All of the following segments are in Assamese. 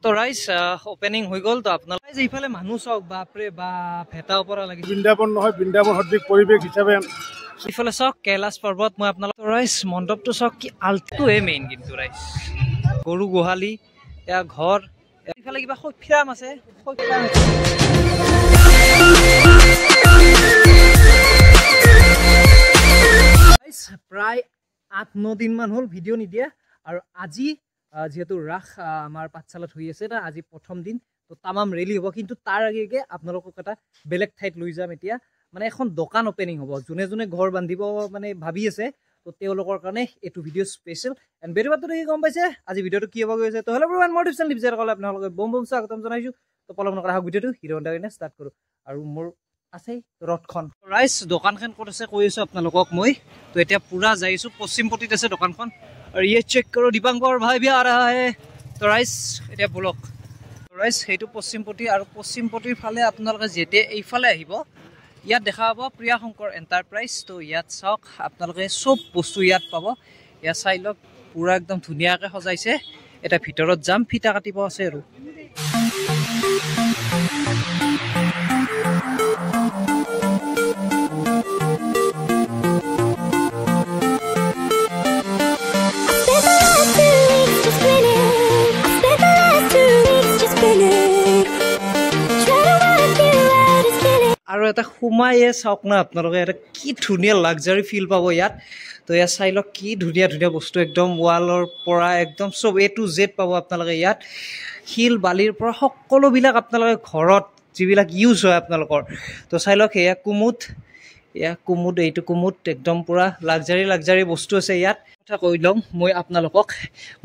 তো ৰাইস ওপেনিং হৈ গল তো আপোনালোকে যে ইফালে মানুহ চাওক বাপৰে বাপ হেতা ওপৰা লাগি বৃন্দাবন নহয় বৃন্দাবন সদৃশ পৰিৱেশ হিচাপে ইফালে চাওক কৈলাশ পৰ্বত মই আপোনালোকে ৰাইস মণ্ডপটো চাওক কি আলটোৱে মেইন কিন্তু ৰাইস গৰু গোহালি এয়া ঘৰ ইফালে কিবা খৈফাম আছে প্ৰায় ৮-৯ দিন মান হল ভিডিও নিদিয়া আৰু আজি যেহেতু ৰাস আমাৰ পাঠশালাত হৈ আছে আজি প্ৰথম দিন তো তামাম ৰেলি হ'ব কিন্তু তাৰ আগেগে আপোনালোকক এটা বেলেগ ঠাইত লৈ যাম এতিয়া মানে এখন দোকান ওপেনিং হ'ব যোনে যোনে ঘৰ বান্ধিব মানে ভাবি আছে তো তেওঁলোকৰ কাৰণে এইটো ভিডিও স্পেশাল এণ্ড বেৰিবাৰটো দেখি গম পাইছে আজি ভিডিওটো কি হ'ব গৈছে তো হেল্ল' এভৰিৱান মই টিপছন লিপজাৰ কল আপোনালোকে বম বম স্বাগতম জনাইছো তো পলম নকৰা হওক ভিডিওটো হিৰো হণ্ডা কিনে ষ্টাৰ্ট কৰোঁ আৰু মোৰ আছে ৰথখন ৰাইস দোকানখন ক'ত আছে কৈ আছো আপোনালোকক মই তো এতিয়া পুৰা যাইছো পশ্চিমপটিত আছে দোকানখন और ये चेक करो दीपांकर भाई भी आ रहा है तो राइस এটা ব্লক রাইস হেতু পশ্চিমপটি আৰু পশ্চিমপটিৰ ফালে আপোনালোকে যেতে এইফালে আহিব ইয়াত দেখা পাব প্ৰিয়া শংকৰ এন্টাৰপ্ৰাইজ তো ইয়াত চাওক আপোনালোকে সব বস্তু ইয়াত পাব ইয়া চাই লওক পুৰা একদম ধুনিয়াকৈ সজাইছে এটা ভিতৰত যাম ফিটা কাটিব আছে আৰু আৰু এটা খুমায়ে চাওক না আপোনালোকে এটা কি ধুনীয়া লাক্সাৰি ফিল পাব ইয়াত তো ইয়াত চাই লওক কি ধুনীয়া ধুনীয়া বস্তু একদম ৱালৰ পৰা একদম সব A to Z পাব আপোনালোকে ইয়াত শিল বালিৰ পৰা সকলোবিলাক আপোনালোকে ঘৰত যিবিলাক ইউজ হয় আপোনালোকৰ তো চাই লওক এয়া কুমুদ এইটো কুমুদ একদম পুৰা লাক্সাৰি বস্তু আছে ইয়াত কথা কৈ লওঁ মই আপোনালোকক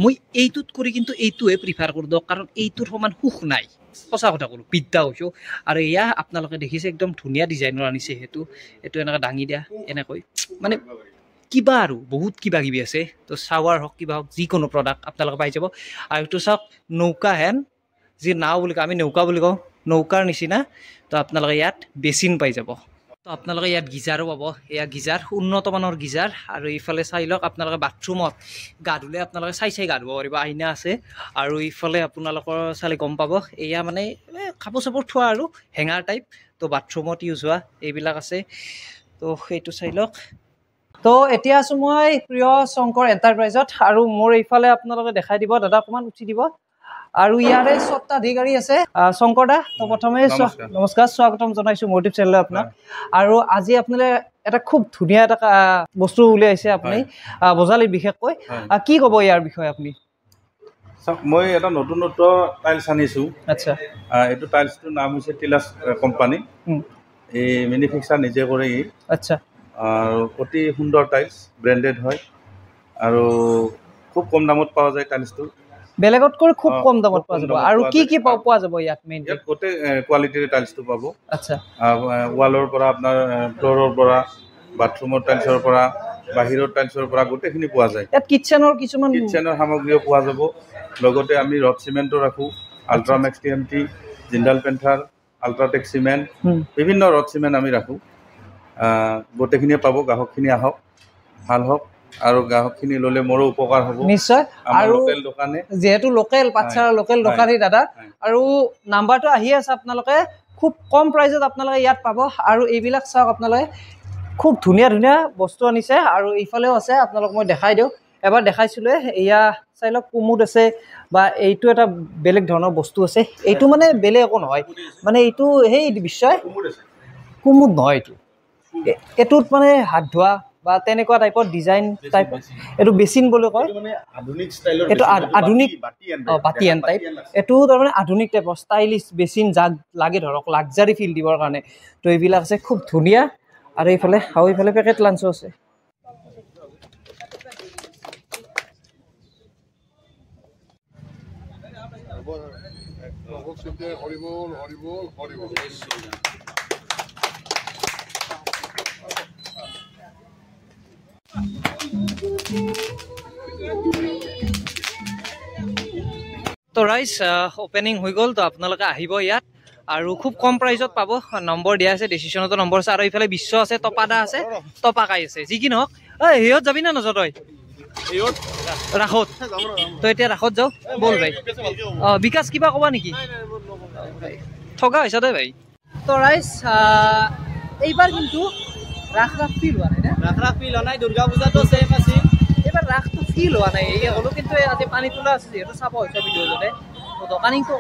মই এইটোত কৰি কিন্তু এইটোৱে প্ৰিফাৰ কৰোঁ কাৰণ এইটোৰ সমান সুখ নাই সঁচা কথা ক'লোঁ বিদ্যা হৈছোঁ আৰু এয়া আপোনালোকে দেখিছে একদম ধুনীয়া ডিজাইনৰ আনিছে এইটো এনেকৈ দাঙি দিয়া এনেকৈ মানে কিবা আৰু বহুত কিবা কিবি আছে তো চাৱাৰ হওক কিবা হওক যিকোনো প্ৰডাক্ট আপোনালোকে পাই যাব আৰু এইটো চাওক নৌকা হেন যি নাও বুলি কওঁ আমি নৌকা বুলি কওঁ নৌকাৰ নিচিনা তো আপোনালোকে ইয়াত বেচিন পাই যাব তো আপোনালোকে ইয়াত গিজাৰো পাব এয়া গিজাৰ উন্নত মানৰ গিজাৰ আৰু ইফালে চাই লওক আপোনালোকে বাথৰুমত গা ধুলে আপোনালোকে চাই গা ধুব পাৰিব আইনা আছে আৰু ইফালে আপোনালোকৰ চালে গম পাব এয়া মানে কাপোৰ চাপোৰ থোৱা আৰু হেঙাৰ টাইপ তো বাথৰুমত ইউজ হোৱা এইবিলাক আছে তো সেইটো চাই লওক তো এতিয়া আছোঁ মই প্ৰিয় শংকৰ এণ্টাৰপ্ৰাইজত আৰু মোৰ এইফালে আপোনালোকে দেখাই দিব দাদা অকণমান উঠি দিব আৰু ইয়াৰে স্বত্বাধিকাৰী আছে শংকৰ দা তো প্ৰথমে নমস্কাৰ স্বাগতম জনাইছো মোৰ ইউটিউব চেনেলত আপোনাক আৰু আজি আপোনালোকে এটা খুব ধুনীয়া এটা বস্তু উলিয়াইছে আপুনি বজালি বিশেষকৈ কি ক'ব ইয়াৰ বিষয়ে আপুনি মই এটা নতুন টাইলছ আনিছো আচ্ছা এইটো টাইলছটোৰ নাম হৈছে টিলাছ কোম্পানী এই মেনুফেকচাৰ নিজে কৰে আচ্ছা আৰু অতি সুন্দৰ টাইলছ ব্ৰেণ্ডেড হয় আৰু খুব কম দামত পোৱা যায় টাইলছটো বেলেগতকৈ খুব কম দামত পোৱা যাব আৰু কি পোৱা যাব ইয়াত মেইন ইয়াত গোটেই কোৱালিটিৰ টাইলছটো পাব আচ্ছা ৱালৰ পৰা আপোনাৰ ফ্ল'ৰৰ পৰা বাথৰুমৰ টাইলছৰ পৰা বাহিৰৰ টাইলছৰ পৰা গোটেইখিনি পোৱা যায় ইয়াত কিটচেনৰ সামগ্ৰীও পোৱা যাব লগতে আমি ৰড চিমেণ্টো ৰাখোঁ আল্ট্ৰামেক্স TMT Jindal panther UltraTech cement বিভিন্ন ৰড চিমেণ্ট আমি ৰাখোঁ গোটেইখিনিয়ে পাব গ্ৰাহকখিনি আহক ভাল হওক আৰু গ্ৰাহকখিনি ল'লে মোৰো উপকাৰ হ'ব নিশ্চয় আৰু লোকেল দোকানে যেহেতু লোকেল পাঠশালা লোকেল দোকানী দাদা আৰু নাম্বাৰটো আহি আছে আপোনালোকে খুব কম প্ৰাইজত আপোনালোকে ইয়াত পাব আৰু এইবিলাক চাওক আপোনালোকে খুব ধুনীয়া ধুনীয়া বস্তু আনিছে আৰু এইফালেও আছে আপোনালোক মই দেখাই দিওঁ এবাৰ দেখাইছিলোঁ এয়া চাই লওক কুমুদ আছে বা এইটো এটা বেলেগ ধৰণৰ বস্তু আছে এইটো মানে বেলেগ একো নহয় মানে এইটো সেই বিশ্বয় কুমুদ নহয় এইটোত মানে হাত ধোৱা বা তেনেকুৱা টাইপৰ ডিজাইন টাইপ এইটো বেচিন বুলি কয় এইটো আধুনিক বাতি এন টাইপ এইটো তাৰমানে আধুনিক টাইপৰ ষ্টাইলিছ বেচিন যাক লাগে ধৰক লাক্সাৰি ফিল দিবৰ কাৰণে তো এইবিলাক আছে খুব ধুনীয়া আৰু এইফালে পেকেট লাঞ্চো আছে তো ৰাইস ওপেনিং হৈ গল তো আপোনালোকে আহিব ইয়াত আৰু খুব কম প্ৰাইজত পাব নম্বৰ দিয়া আছে ডিসিশনতো নম্বৰ আছে আৰু ইফালে বিশ্ব আছে তপাদা আছে তপাকাই আছে যি কি নহওক সিহঁত যাবি না নজ তই ৰাখত তো এতিয়া ৰাখত যাওঁ বল ভাই বিকাশ কিবা ক'বা নেকি ঠগা হৈছে দে ভাই তো ৰাইজ এইবাৰ কিন্তু ৰাস ফিল হোৱা নাই না ৰাখ ফিল নাই দুৰ্গা পূজা তো সেম আছে এইবাৰ ৰাসটো ফিল হোৱা নাই এই হ'লেও কিন্তু আজি পানী তোলা আছে যিহেতু চাব হৈছে ভিডিঅ'টোতে তো দোকানটো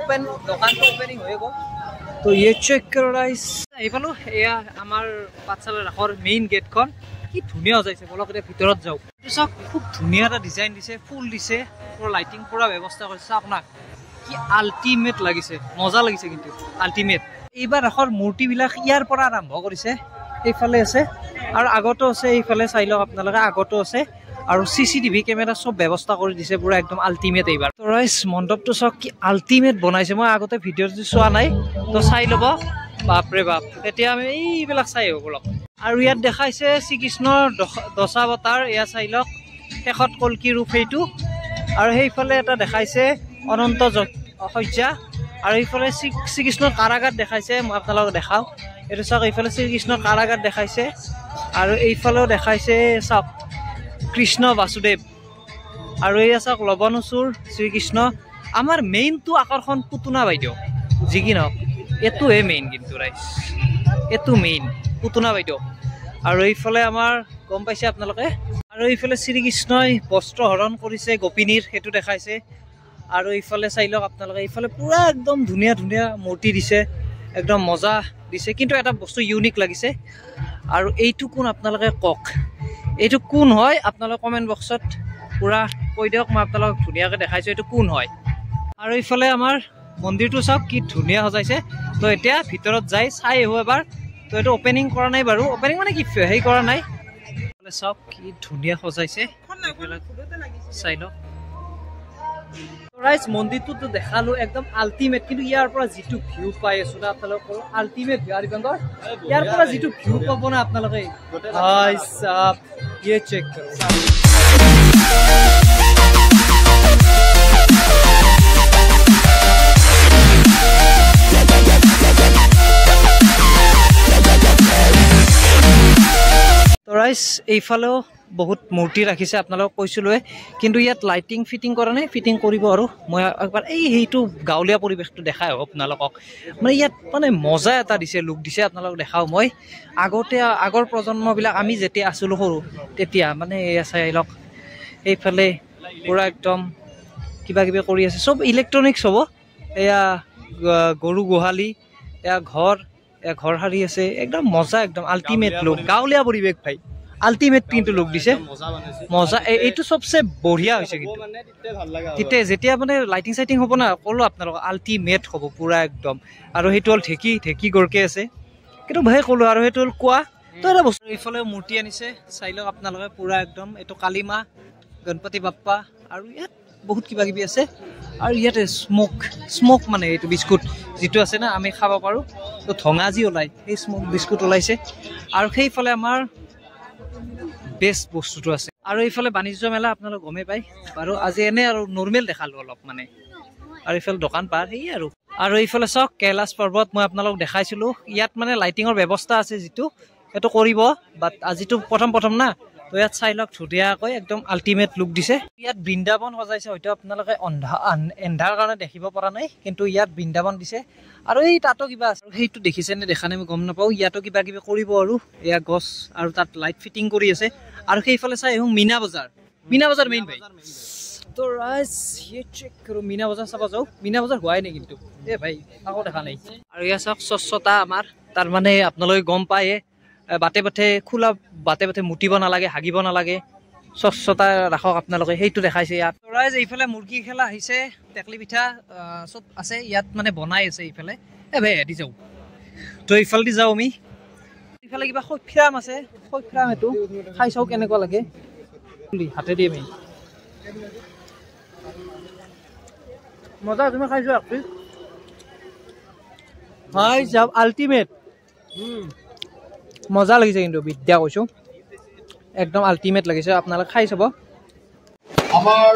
ওপেনিং হৈ গ'ল তো ইয়ে চেক কৰ ৰাইজ এইফালো এয়া আমাৰ পাঠশালা ৰাসৰ মেইন গেটখন কি ধুনীয়া সজাইছে বলক এতিয়া ভিতৰত যাওঁ চাওক খুব ধুনীয়া এটা ডিজাইন দিছে ফুল দিছে পুৰা লাইটিং পুৰা ব্যৱস্থা কৰিছে চাওক না কি আল্টিমেট লাগিছে মজা লাগিছে কিন্তু আল্টিমেট এইবাৰ ৰাসৰ মূৰ্তিবিলাক ইয়াৰ পৰা আৰম্ভ কৰিছে এইফালে আছে আৰু আগতো আছে এইফালে চাই লওক আপোনালোকে আগতো আছে আৰু CCTV কেমেৰা সব ব্যৱস্থা কৰি দিছে পুৰা একদম আল্টিমেট এইবাৰ তো ৰাইজ মণ্ডপটো চাওক কি আল্টিমেট বনাইছে মই আগতে ভিডিঅ'টো চোৱা নাই তো চাই ল'ব বাপৰে বাপ এতিয়া আমি এইবিলাক চাই হ'ব বলক আৰু ইয়াত দেখাইছে শ্ৰীকৃষ্ণৰ দশাৱতাৰ এয়া চাই লওক শেষত কল্কি ৰূপ সেইটো আৰু সেইফালে এটা দেখাইছে অনন্ত শয্যা আৰু এইফালে শ্ৰীকৃষ্ণৰ কাৰাগাৰ দেখাইছে মই আপোনালোকক দেখাওঁ এইটো চাওক এইফালে শ্ৰীকৃষ্ণৰ কাৰাগাৰ দেখাইছে আৰু এইফালেও দেখাইছে চাওক কৃষ্ণ বাসুদেৱ আৰু এয়া চাওক লৱণাসুৰ শ্ৰীকৃষ্ণ আমাৰ মেইনটো আকৰ্ষণ পুতনা বাইদেউ যি কি নহওক এইটোহে মেইন কিন্তু ৰাইজ এইটো মেইন পুতনা বাইদেউ আৰু এইফালে আমাৰ গম পাইছে আপোনালোকে আৰু এইফালে শ্ৰীকৃষ্ণই বস্ত্ৰ হৰণ কৰিছে গোপিনীৰ সেইটো দেখাইছে আৰু এইফালে চাই লওক আপোনালোকে এইফালে পুৰা একদম ধুনীয়া ধুনীয়া মূৰ্তি দিছে একদম মজা দিছে কিন্তু এটা বস্তু ইউনিক লাগিছে আৰু এইটো কোন আপোনালোকে কওক এইটো কোন হয় আপোনালোকে কমেণ্ট বক্সত পুৰা কৈ দিয়ক মই আপোনালোকক ধুনীয়াকৈ দেখাইছোঁ এইটো কোন হয় আৰু এইফালে আমাৰ মন্দিৰটো চাওক কি ধুনীয়া সজাইছে তো এতিয়া ভিতৰত যাই চাই আহোঁ এবাৰ তো এইটো অপেনিং কৰা নাই বাৰু অপেনিং মানে কি হেৰি কৰা নাই চাওক কি ধুনীয়া সজাইছে চাই লওক ৰাইজ মন্দিৰটোতো দেখালো একদম আল্টিমেট কিন্তু ইয়াৰ পৰা যিটো ভিউ পাই আছো না আপোনালোকৰ আল্টিমেট ভিউ আৰিবাংগৰ ইয়াৰ পৰা যিটো ভিউ পাব না আপোনালোকে ভাই সাহেব ये চেক কৰক তো ৰাইজ এইফালেও বহুত মূৰ্তি ৰাখিছে আপোনালোকক কৈছিলোৱে কিন্তু ইয়াত লাইটিং ফিটিং কৰা নাই ফিটিং কৰিব আৰু মই একবাৰ সেইটো গাঁৱলীয়া পৰিৱেশটো দেখাই হওক আপোনালোকক মানে ইয়াত মানে মজা এটা দিছে লুক দিছে আপোনালোকক দেখাওঁ মই আগৰ প্ৰজন্মবিলাক আমি যেতিয়া আছিলোঁ সৰু তেতিয়া মানে এয়া চাই লওক এইফালে পুৰা একদম কিবা কিবি কৰি আছে চব ইলেক্ট্ৰনিক্স হ'ব এয়া গৰু গোহালি এয়া ঘৰ সাৰি আছে একদম মজা একদম আল্টিমেট লুক গাঁৱলীয়া পৰিৱেশ ভাই আল্টিমেট কিন্তু লুক দিছে মজা এইটো সবচে বঢ়িয়া হৈছে কিন্তু তেতিয়া যেতিয়া মানে লাইটিং চাইটিং হ'ব না ক'লো আপোনালোক আল্টিমেট হ'ব পুৰা একদম আৰু সেইটো হ'ল ঢেঁকী গৰকে আছে কিন্তু ভাই ক'লো আৰু সেইটো হ'ল কোৱা তো এটা বস্তু এইফালে মূৰ্তি আনিছে চাই লওক আপোনালোকে পুৰা একদম এইটো কালী মা গণপতি বাপ্পা আৰু ইয়াত বহুত কিবা কিবি আছে আৰু ইয়াতে স্মোক মানে এইটো বিস্কুট যিটো আছে না আমি খাব পাৰোঁ তো ধঙাজি ওলাই সেই স্মোক বিস্কুট ওলাইছে আৰু সেইফালে আমাৰ বেষ্ট বস্তুটো আছে আৰু এইফালে বাণিজ্য মেলা আপোনালোক গমেই পায় বাৰু আজি এনে আৰু নৰ্মেল দেখালোঁ অলপ মানে আৰু এইফালে দোকান পাৰ সেই আৰু এইফালে চাওক কৈলাশ পৰ্বত মই আপোনালোক দেখাইছিলোঁ ইয়াত মানে লাইটিঙৰ ব্যৱস্থা আছে যিটো সেইটো কৰিব বাট আজিতো প্ৰথম না তো ইয়াত চাই লওক ধুনীয়াকৈ একদম আল্টিমেট লুক দিছে ইয়াত বৃন্দাবন সজাইছে হয়তো আপোনালোকে এন্ধাৰ কাৰণে দেখিব পৰা নাই কিন্তু ইয়াত বৃন্দাবন দিছে আৰু এই তাতো কিবা আছে সেইটো দেখিছে নে দেখা নাই মই গম নাপাওঁ ইয়াতো কিবা কিবি কৰিব আৰু এয়া গছ আৰু তাত লাইট ফিটিং কৰি আছে আৰু সেইফালে চাই আহোঁ মীনা বজাৰ মেইন ভাই তো ৰাইজ চেক কৰোঁ মীনা বজাৰ চাব যাওঁ মীনা বজাৰ হোৱাই নাই কিন্তু ভাই আকৌ দেখা নাই আৰু ইয়াত চাওক স্বচ্ছতা আমাৰ তাৰ মানে আপোনালোকে গম পায়ে বাটে বাটে মুতিব নালাগে হাগিব নালাগে স্বচ্ছতা ৰাখক আপোনালোকে সেইটো দেখাইছে ইয়াত ৰাইজ এইফালে মুৰ্গী খেলা আহিছে টেকলি পিঠা চব আছে ইয়াত মানে বনাই আছে এইফালে ভাই হেৰি যাওঁ তো এইফালেদি যাওঁ আমি এইফালে কিবা শৈফ্ৰাম আছে শৈফ্ৰাম এইটো খাই চাওঁ কেনেকুৱা লাগে হাতে দি আমি মজা তুমি খাইছো হয় যাওঁ আল্টিমেট মজা লাগিছে কিন্তু বিদ্যা কৈছো একদম আল্টিমেট লাগিছে আপোনালোকে খাই চাব আমাৰ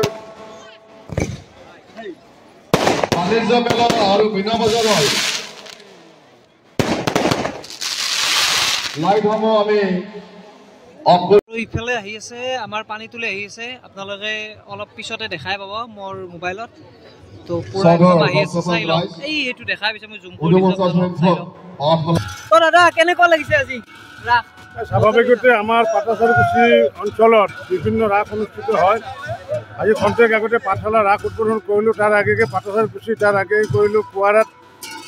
বাণিজ্য মেলা আৰু মীনা বজাৰৰ লাইটসমূহ আমি ইফালে আহি আছে আমাৰ পানী তুলি আহি আছে আপোনালোকে অলপ পিছতে দেখাই পাব মোৰ মোবাইলত তো পুৰা একদম আহি আছে চাই লওক এইটো দেখাই পিছে মই জুম কৰি দিছো তো দাদা কেনেকুৱা লাগিছে আজি ৰাস স্বাভাৱিকতে আমাৰ পাটাচাৰকুছি অঞ্চলত বিভিন্ন ৰাস অনুষ্ঠিত হয় আজি খন্তেক আগতে পাঠশালা ৰাস উদ্বোধন কৰিলোঁ তাৰ আগেয়ে পাটাচাৰকুছি তাৰ আগেয়ে কৰিলোঁ কুৱাৰাত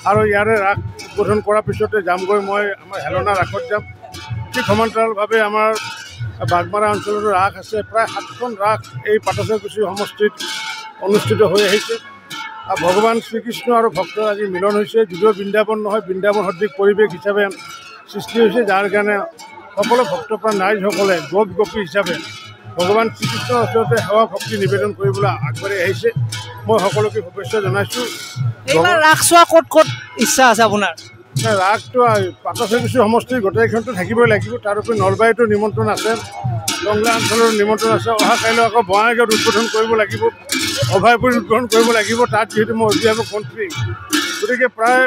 আৰু ইয়াৰে ৰাস উদ্বোধন কৰাৰ পিছতে যামগৈ মই আমাৰ হেলনা ৰাসত যাম ঠিক সমান্তৰালভাৱে আমাৰ বাগমাৰা অঞ্চলতো ৰাস আছে প্ৰায় 7খন ৰাস এই পাটাচাৰকুছি সমষ্টিত অনুষ্ঠিত হৈ আহিছে আৰু ভগৱান শ্ৰীকৃষ্ণ আৰু ভক্তৰ আজি মিলন হৈছে যদিও বৃন্দাবন নহয় বৃন্দাবন সদৃশ পৰিৱেশ হিচাপে সৃষ্টি হৈছে যাৰ কাৰণে সকলো ভক্তপ্ৰাণ ৰাইজসকলে গোপ গোপী হিচাপে ভগৱান শ্ৰীকৃষ্ণৰ ওচৰতে সেৱা ভক্তি নিবেদন কৰিবলৈ আগবাঢ়ি আহিছে মই সকলোকে শুভেচ্ছা জনাইছোঁ এইবাৰ ৰাস চোৱা ক'ত ক'ত ইচ্ছা আছে আপোনাৰ ৰাসটো পাটাচাৰকুছি সমষ্টিৰ গোটেইখনটো থাকিবই লাগিব তাৰোপৰি নলবাৰীতো নিমন্ত্ৰণ আছে টংলা অঞ্চলৰ নিমন্ত্ৰণ আছে অহা কাইলৈ আকৌ বঙাইগাঁৱত উদ্বোধন কৰিব লাগিব অভয়পুৰীত উদ্বোধন কৰিব লাগিব তাত যিহেতু মই অভিভাৱক মন্ত্ৰী গতিকে প্ৰায়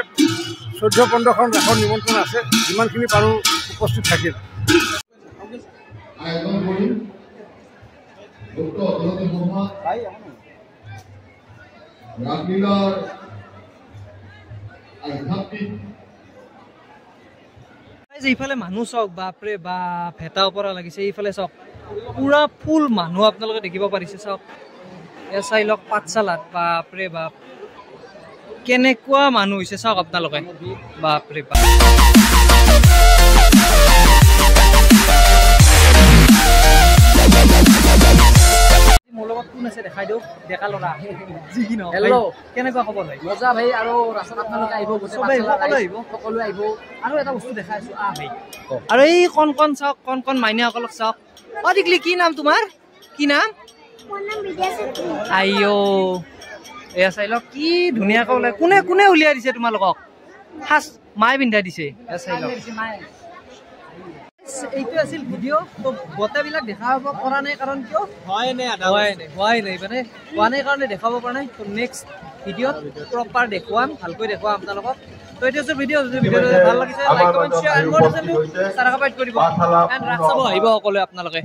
14-15খন ৰাসৰ নিমন্ত্ৰণ আছে যিমানখিনি পাৰোঁ উপস্থিত থাকিম এইফালে মানুহ চাওক বাপৰে বাপ ভেটা ওপৰা লাগিছে এইফালে চাওক পুৰা ফুল মানুহ আপোনালোকে দেখিব পাৰিছে চাওক এয়া চাই লওক পাঠশালাত বাপৰে বাপ কেনেকুৱা মানুহ হৈছে চাওক আপোনালোকে বাপৰে বাপ মোৰ লগত কোন আছে দেখাই দিওঁ ডেকা ল'ৰা হেল্ল' কেনেকুৱা খবৰ ভাই মজা ভাই আৰু ৰাস্তাত আপোনালোকে আহিব সকলো আহিব আৰু এটা বস্তু দেখাই আছো ভাই আৰু এই কণ কণ চাওক কণ কণ মাইনাসকলক চাওক দিকলি কি নাম তোমাৰ কি নাম আইঅ এয়া চাই লওক কি ধুনীয়াকৈ ওলাই কোনে কোনে উলিয়াই দিছে তোমালোকক সাজ মায়ে পিন্ধাই দিছে এয়া চাই লওক এইটো আছিল ভিডিঅ' তো গোটেইবিলাক দেখাব পৰা নাই কাৰণ কিয় হোৱাই নাই মানে হোৱা নাই কাৰণে দেখাব পৰা নাই তো নেক্সট ভিডিঅ'ত প্ৰপাৰ দেখুৱাম ভালকৈ দেখুৱাম আপোনালোকক তো এইটো আছিল ভিডিঅ' যদি ভিডিঅ'টো ভাল লাগিছে লাইক কমেণ্ট শ্বেয়াৰ এণ্ড মোৰ চেনেলটো ছাবস্ক্ৰাইব কৰিব এণ্ড ৰাস চাব আহিব সকলোৱে আপোনালোকে